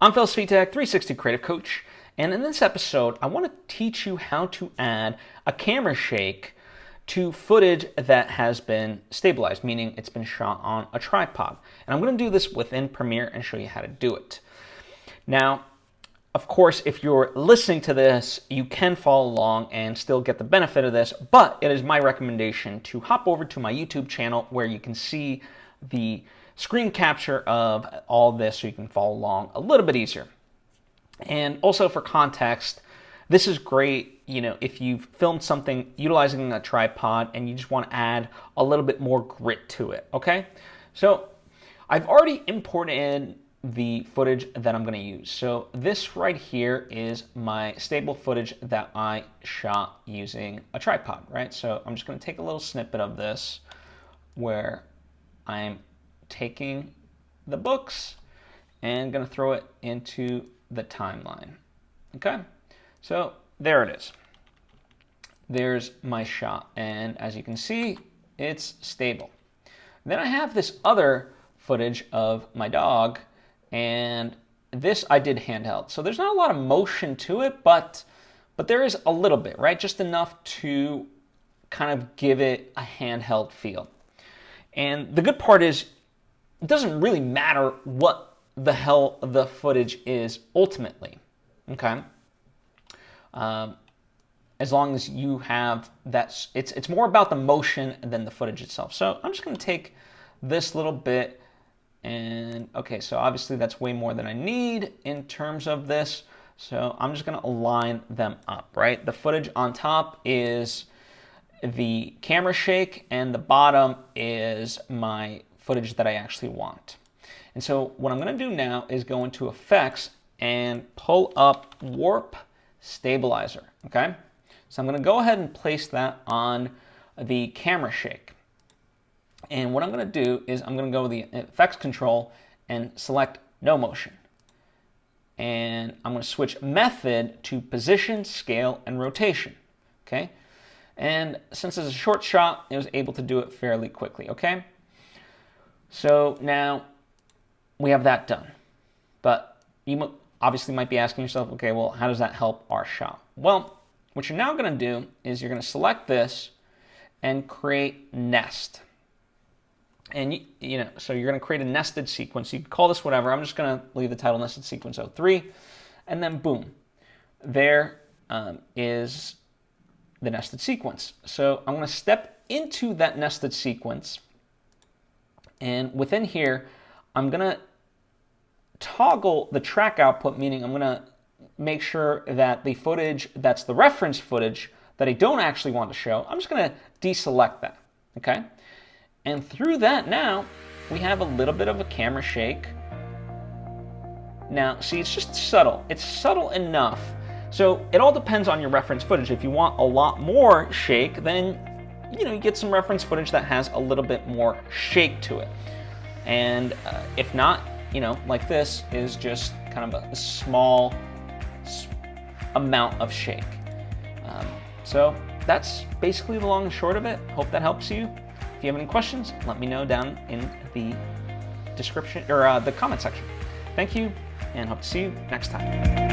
I'm Svitek, 360 Creative Coach, and in this episode, I want to teach you how to add a camera shake to footage that has been stabilized, meaning it's been shot on a tripod. And I'm going to do this within Premiere and show you how to do it. Now, of course, if you're listening to this, you can follow along and still get the benefit of this, but it is my recommendation to hop over to my YouTube channel where you can see the screen capture of all this so you can follow along a little bit easier. And also for context, this is great, if you've filmed something utilizing a tripod and you just want to add a little bit more grit to it, okay? So I've already imported in the footage that I'm going to use. So this right here is my stable footage that I shot using a tripod, right? So I'm just going to take a little snippet of this where I'm taking the books and going to throw it into the timeline. Okay, so there it is. There's my shot, and as you can see, it's stable. Then I have this other footage of my dog, and this I did handheld. So there's not a lot of motion to it, but there is a little bit, right? Just enough to kind of give it a handheld feel. And the good part is, it doesn't really matter what the hell the footage is ultimately, okay? As long as you have that, it's more about the motion than the footage itself. So I'm just going to take this little bit and, okay, so obviously that's way more than I need in terms of this. So I'm just going to align them up, right? The footage on top is the camera shake and the bottom is my footage that I actually want. And so what I'm going to do now is go into Effects and pull up Warp Stabilizer, okay? So I'm going to go ahead and place that on the camera shake. And what I'm going to do is I'm going to go with the Effects control and select No Motion. And I'm going to switch method to Position, Scale, and Rotation, okay? And since it's a short shot, it was able to do it fairly quickly, okay? So now we have that done. But you obviously might be asking yourself, okay, well, how does that help our shot? Well, what you're now going to do is you're going to select this and create nest. And so you're going to create a nested sequence. You can call this whatever. I'm just going to leave the title nested sequence 03. And then boom, there is the nested sequence. So I'm going to step into that nested sequence. And within here, I'm going to toggle the track output, meaning I'm going to make sure that the footage that's the reference footage that I don't actually want to show, I'm just going to deselect that, okay? And through that now, we have a little bit of a camera shake. Now, see, it's just subtle. It's subtle enough. So it all depends on your reference footage. If you want a lot more shake, then you get some reference footage that has a little bit more shake to it. And if not, like this is just kind of a small amount of shake. So that's basically the long and short of it. Hope that helps you. If you have any questions, let me know down in the description or the comment section. Thank you, and hope to see you next time.